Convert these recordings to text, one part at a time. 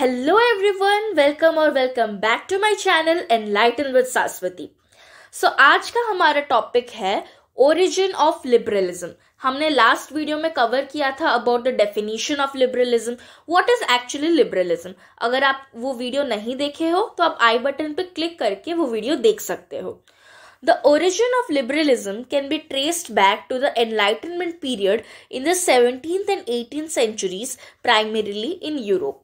Hello everyone, welcome back to my channel Enlighten with Saswati. So आज का हमारा topic है ओरिजिन ऑफ लिबरलिज्म. हमने लास्ट वीडियो में कवर किया था about the definition of liberalism. What is actually liberalism? अगर आप वो वीडियो नहीं देखे हो तो आप आई बटन पे क्लिक करके वो वीडियो देख सकते हो. The origin of liberalism can be traced back to the Enlightenment period in the 17th and 18th centuries, primarily in Europe.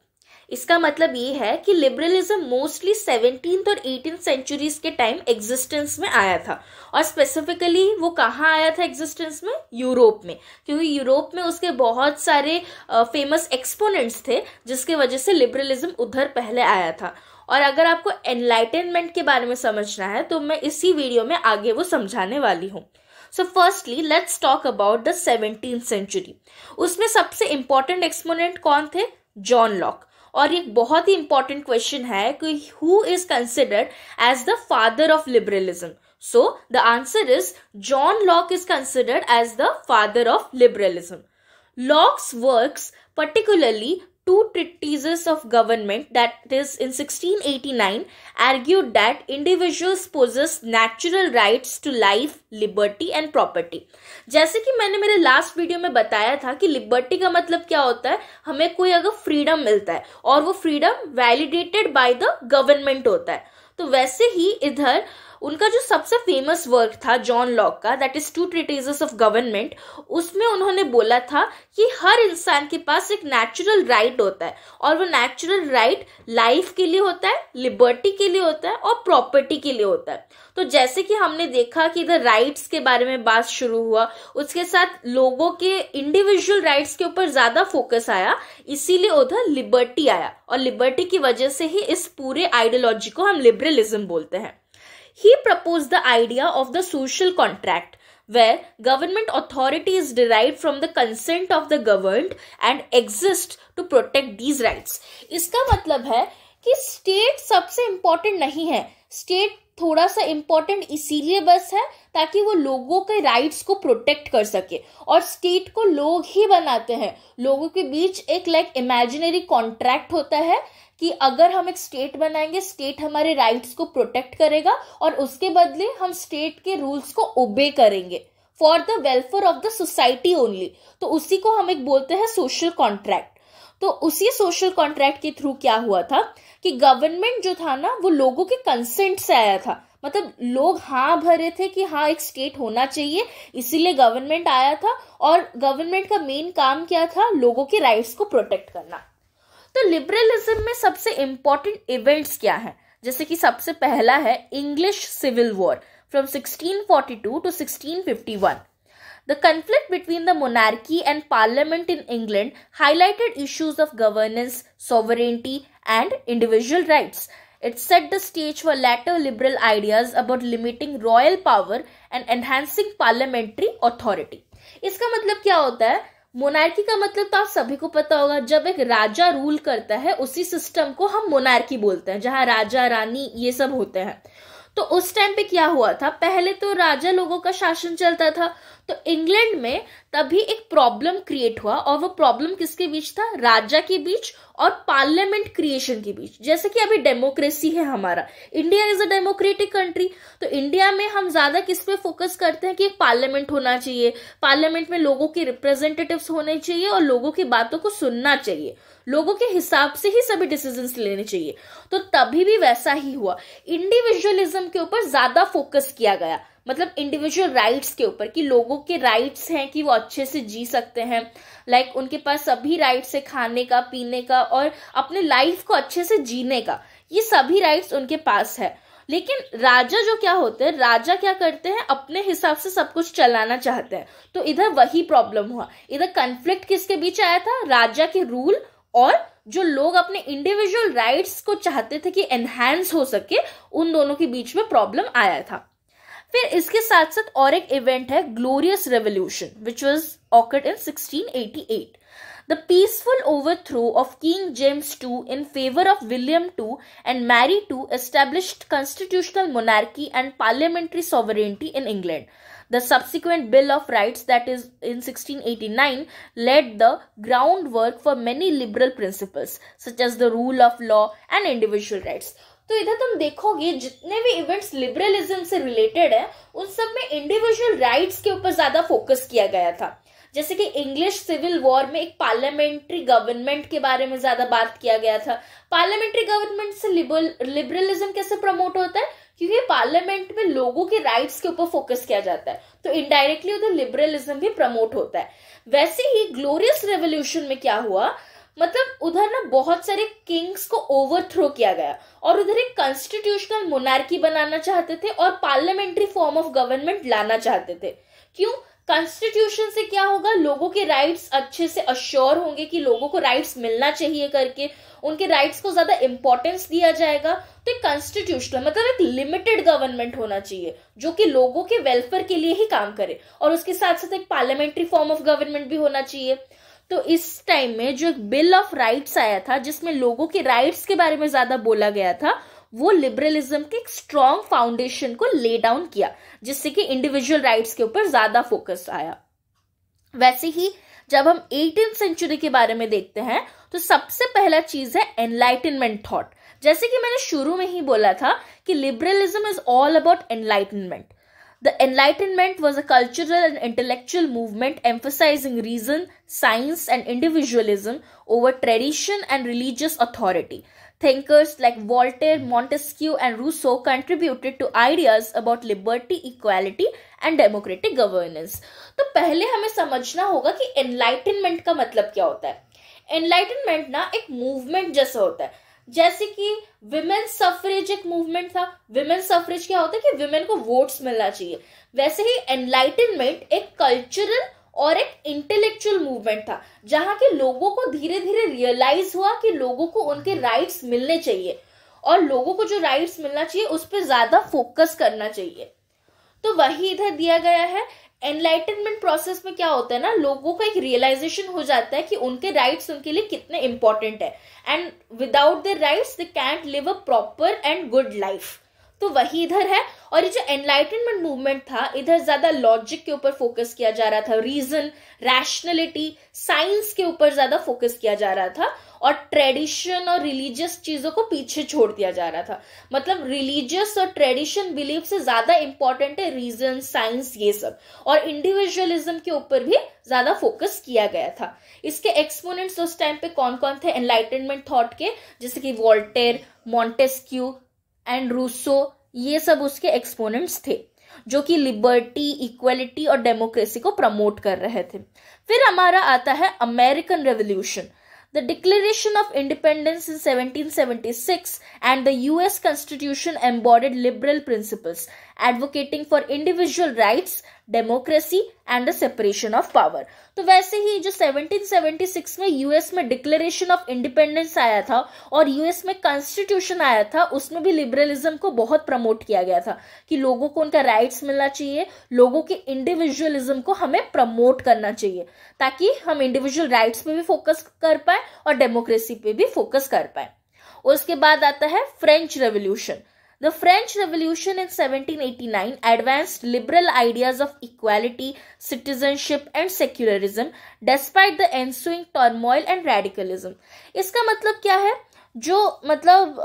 इसका मतलब ये है कि लिबरलिज्म मोस्टली 17th और 18th सेंचुरीज के टाइम एग्जिस्टेंस में आया था. और स्पेसिफिकली वो कहाँ आया था एग्जिस्टेंस में? यूरोप में, क्योंकि यूरोप में उसके बहुत सारे फेमस एक्सपोनेंट्स थे जिसके वजह से लिबरलिज्म उधर पहले आया था. और अगर आपको एनलाइटनमेंट के बारे में समझना है तो मैं इसी वीडियो में आगे वो समझाने वाली हूँ. So firstly let's talk about the 17th century. उसमें सबसे इंपॉर्टेंट एक्सपोनेंट कौन थे? John Locke. और एक बहुत ही इंपॉर्टेंट क्वेश्चन है कि who is considered as the father of liberalism. So the answer is John Locke is considered as the father of liberalism. Locke's works, particularly two treatises of government, that is in 1689, argued that individuals possess natural rights to life, liberty and property. जैसे कि मैंने मेरे last video में बताया था कि liberty का मतलब क्या होता है, हमें कोई अगर फ्रीडम मिलता है और वो freedom validated by the government होता है. तो वैसे ही इधर उनका जो सबसे फेमस वर्क था जॉन लॉक का, that is two treatises of government, उसमें उन्होंने बोला था कि हर इंसान के पास एक नेचुरल राइट होता है और वो नेचुरल राइट लाइफ के लिए होता है, लिबर्टी के लिए होता है और प्रॉपर्टी के लिए होता है. तो जैसे कि हमने देखा कि इधर राइट्स के बारे में बात शुरू हुआ, उसके साथ लोगों के इंडिविजुअल राइट्स के ऊपर ज्यादा फोकस आया, इसीलिए उधर लिबर्टी आया और लिबर्टी की वजह से ही इस पूरे आइडियोलॉजी को हम लिबरलिज्म बोलते हैं. He proposed the idea of the social contract, where government authority is derived from the consent of the governed and exist to protect these rights. इसका मतलब है कि स्टेट सबसे इम्पोर्टेंट नहीं है. स्टेट थोड़ा सा इम्पोर्टेंट इसीलिए बस है ताकि वो लोगों के राइट्स को प्रोटेक्ट कर सके. और स्टेट को लोग ही बनाते हैं. लोगों के बीच एक इमेजिनरी कॉन्ट्रैक्ट होता है कि अगर हम एक स्टेट बनाएंगे, स्टेट हमारे राइट्स को प्रोटेक्ट करेगा और उसके बदले हम स्टेट के रूल्स को ओबे करेंगे for the welfare of the society only. तो उसी को हम एक बोलते हैं सोशल कॉन्ट्रैक्ट. तो उसी सोशल कॉन्ट्रैक्ट के थ्रू क्या हुआ था कि गवर्नमेंट जो था ना वो लोगों के कंसेंट से आया था. मतलब लोग हाँ भरे थे कि हाँ एक स्टेट होना चाहिए, इसीलिए गवर्नमेंट आया था. और गवर्नमेंट का मेन काम क्या था? लोगों के राइट्स को प्रोटेक्ट करना. तो लिबरलिज्म में सबसे इंपॉर्टेंट इवेंट्स क्या हैं? जैसे कि सबसे पहला है English Civil War from 1642 to 1651. The conflict between the monarchy and parliament in England highlighted issues of governance, sovereignty, and individual rights. It set the stage for later liberal ideas about limiting royal power and enhancing parliamentary authority. इसका मतलब क्या होता है? Monarchy का मतलब तो आप सभी को पता होगा. जब एक राजा रूल करता है उसी सिस्टम को हम मोनार्की बोलते हैं, जहां राजा रानी ये सब होते हैं. तो उस टाइम पे क्या हुआ था? पहले तो राजा लोगों का शासन चलता था. तो इंग्लैंड में तभी एक प्रॉब्लम क्रिएट हुआ और वो प्रॉब्लम किसके बीच था? राजा के बीच और पार्लियामेंट क्रिएशन के बीच. जैसे कि अभी डेमोक्रेसी है हमारा, India is a democratic country. तो इंडिया में हम ज्यादा किस पे फोकस करते हैं कि एक पार्लियामेंट होना चाहिए, पार्लियामेंट में लोगों के रिप्रेजेंटेटिव्स होने चाहिए और लोगों की बातों को सुनना चाहिए, लोगों के हिसाब से ही सभी डिसीजंस लेने चाहिए. तो तभी भी वैसा ही हुआ. इंडिविजुअलिज्म के ऊपर ज्यादा फोकस किया गया, मतलब इंडिविजुअल राइट्स के ऊपर, कि लोगों के राइट्स हैं कि वो अच्छे से जी सकते हैं. लाइक उनके पास सभी राइट्स है, खाने का, पीने का और अपने लाइफ को अच्छे से जीने का. ये सभी राइट्स उनके पास है. लेकिन राजा जो क्या होते हैं, राजा क्या करते हैं? अपने हिसाब से सब कुछ चलाना चाहते हैं. तो इधर वही प्रॉब्लम हुआ. इधर कन्फ्लिक्ट किसके बीच आया था? राजा के रूल और जो लोग अपने इंडिविजुअल राइट्स को चाहते थे कि एनहांस हो सके, उन दोनों के बीच में प्रॉब्लम आया था. फिर इसके साथ साथ और एक इवेंट है glorious revolution which was occurred in 1688. The peaceful overthrow of King James II in favor of William II and Mary II established constitutional monarchy and parliamentary sovereignty in England. The subsequent Bill of Rights, that is in 1689, laid the groundwork for many liberal principles such as the rule of law and individual rights. तो इधर तुम देखोगे जितने भी events liberalism से related है उन सब में इंडिविजुअल राइट्स के ऊपर ज्यादा फोकस किया गया था. जैसे कि इंग्लिश सिविल वॉर में एक पार्लियामेंट्री गवर्नमेंट के बारे में ज्यादा बात किया गया था. पार्लियामेंट्री गवर्नमेंट से लिबरलिज्म कैसे प्रमोट होता है, क्योंकि पार्लियामेंट में लोगों के राइट्स के ऊपर फोकस किया जाता है, तो इनडायरेक्टली उधर लिबरलिज्म भी प्रमोट होता है. वैसे ही ग्लोरियस रेवोल्यूशन में क्या हुआ, मतलब उधर ना बहुत सारे किंग्स को ओवरथ्रो किया गया और उधर एक कॉन्स्टिट्यूशनल मोनार्की बनाना चाहते थे और पार्लियामेंट्री फॉर्म ऑफ गवर्नमेंट लाना चाहते थे. क्यों? कॉन्स्टिट्यूशन से क्या होगा, लोगों के राइट्स अच्छे से अश्योर होंगे कि लोगों को राइट्स मिलना चाहिए करके उनके राइट्स को ज्यादा इंपॉर्टेंस दिया जाएगा. तो एक कॉन्स्टिट्यूशनल मतलब एक लिमिटेड गवर्नमेंट होना चाहिए जो कि लोगों के वेलफेयर के लिए ही काम करे, और उसके साथ साथ एक पार्लियामेंट्री फॉर्म ऑफ गवर्नमेंट भी होना चाहिए. तो इस टाइम में जो एक बिल ऑफ राइट्स आया था जिसमें लोगों के राइट्स के बारे में ज्यादा बोला गया था, वो लिबरलिज्म के एक स्ट्रॉन्ग फाउंडेशन को ले डाउन किया, जिससे कि इंडिविजुअल राइट्स के ऊपर ज्यादा फोकस आया. वैसे ही जब हम 18th सेंचुरी के बारे में देखते हैं तो सबसे पहला चीज है एनलाइटनमेंट थॉट. जैसे कि मैंने शुरू में ही बोला था कि liberalism is all about enlightenment. The Enlightenment was a cultural and intellectual movement emphasizing reason, science, and individualism over tradition and religious authority. Thinkers like Voltaire, Montesquieu, and Rousseau contributed to ideas about liberty, equality, and democratic governance. तो पहले हमें समझना होगा कि Enlightenment का मतलब क्या होता है. Enlightenment ना एक मूवमेंट जैसा होता है. जैसे कि विमेन सफरेज एक मूवमेंट था. विमेन सफरेज क्या होता है कि विमेन को वोट्स मिलना चाहिए. वैसे ही एनलाइटनमेंट एक कल्चरल और एक इंटेलेक्चुअल मूवमेंट था जहां के लोगों को धीरे धीरे रियलाइज हुआ कि लोगों को उनके राइट्स मिलने चाहिए और लोगों को जो राइट्स मिलना चाहिए उस पर ज्यादा फोकस करना चाहिए. तो वही इधर दिया गया है. एनलाइटनमेंट प्रोसेस में क्या होता है ना, लोगों को एक रियलाइजेशन हो जाता है कि उनके राइट्स उनके लिए कितने इंपॉर्टेंट है and without their rights they can't live a proper and good life. तो वही इधर है. और ये जो एनलाइटनमेंट मूवमेंट था इधर ज्यादा लॉजिक के ऊपर फोकस किया जा रहा था, रीजन, रैशनैलिटी, साइंस के ऊपर ज्यादा फोकस किया जा रहा था और ट्रेडिशन और रिलीजियस चीजों को पीछे छोड़ दिया जा रहा था. मतलब रिलीजियस और ट्रेडिशन बिलीफ से ज्यादा इंपॉर्टेंट है रीजन, साइंस, ये सब. और इंडिविजुअलिज्म के ऊपर भी ज्यादा फोकस किया गया था. इसके एक्सपोनेंट्स उस टाइम पे कौन कौन थे एनलाइटनमेंट थॉट के, जैसे कि वोल्टेयर, मॉन्टेस्क्यू एंड रूसो, ये सब उसके एक्सपोनेंट्स थे जो कि लिबर्टी, इक्वलिटी और डेमोक्रेसी को प्रमोट कर रहे थे. फिर हमारा आता है American revolution. The Declaration of Independence in 1776 and the US Constitution embodied liberal principles, advocating for individual rights, democracy and the separation of power. तो वैसे ही जो 1776 में यूएस में डिक्लेरेशन ऑफ इंडिपेंडेंस आया था और यूएस में कॉन्स्टिट्यूशन आया था, उसमें भी लिबरलिज्म को बहुत प्रमोट किया गया था कि लोगों को उनका राइट्स मिलना चाहिए, लोगों के इंडिविजुअलिज्म को हमें प्रमोट करना चाहिए ताकि हम इंडिविजुअल राइट्स पे भी फोकस कर पाए और डेमोक्रेसी पे भी फोकस कर पाए. उसके बाद आता है French revolution. The French Revolution in 1789 advanced liberal ideas of equality, citizenship and secularism despite the ensuing turmoil and radicalism. इसका मतलब क्या है, जो मतलब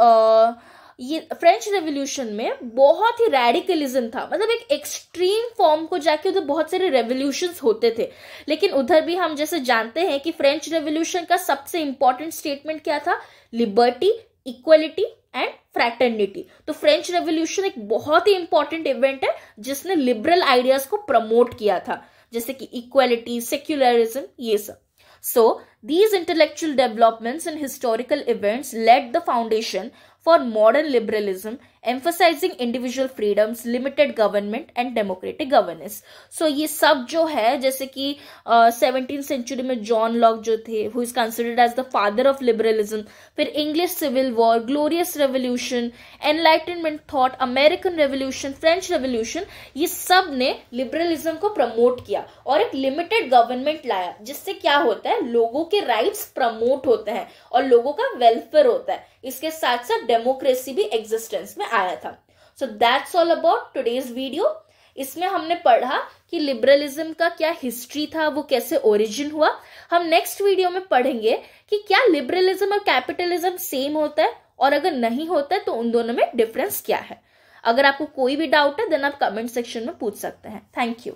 ये फ्रेंच रेवोल्यूशन में बहुत ही रेडिकलिज्म था, मतलब एक एक्सट्रीम फॉर्म को जाके उधर बहुत सारे रेवोल्यूशंस होते थे. लेकिन उधर भी हम जैसे जानते हैं कि फ्रेंच रेवोल्यूशन का सबसे इंपॉर्टेंट स्टेटमेंट क्या था, लिबर्टी, इक्वलिटी एंड फ्रैटर्निटी. तो फ्रेंच रेवोल्यूशन एक बहुत ही इंपॉर्टेंट इवेंट है जिसने लिबरल आइडियाज को प्रमोट किया था, जैसे कि इक्वलिटी, सेक्युलरिज्म, ये सब. So, these intellectual developments and historical events laid the foundation for modern liberalism, emphasizing individual freedoms, limited government and democratic governance. So ये सब जो है, जैसे कि 17th सेंचुरी में जॉन लॉक जो थे, who is considered as the father of liberalism, फिर English Civil War, Glorious Revolution, Enlightenment thought, American Revolution, French Revolution, ये सब ने लिबरलिज्म को प्रमोट किया और एक लिमिटेड गवर्नमेंट लाया, जिससे क्या होता है, लोगों के राइट्स प्रमोट होते हैं और लोगों का वेलफेयर होता है। इसके साथ साथ डेमोक्रेसी भी एग्जिस्टेंस में आया था। So that's all about today's video. इसमें हमने पढ़ा कि लिबरलिज्म का क्या हिस्ट्री था, वो कैसे ओरिजिन हुआ। हम नेक्स्ट वीडियो में पढ़ेंगे कि क्या लिबरलिज्म और कैपिटलिज्म सेम होता है, और अगर नहीं होता है तो उन दोनों में डिफरेंस क्या है। अगर आपको कोई भी डाउट है देन आप कमेंट सेक्शन में पूछ सकते हैं। Thank you.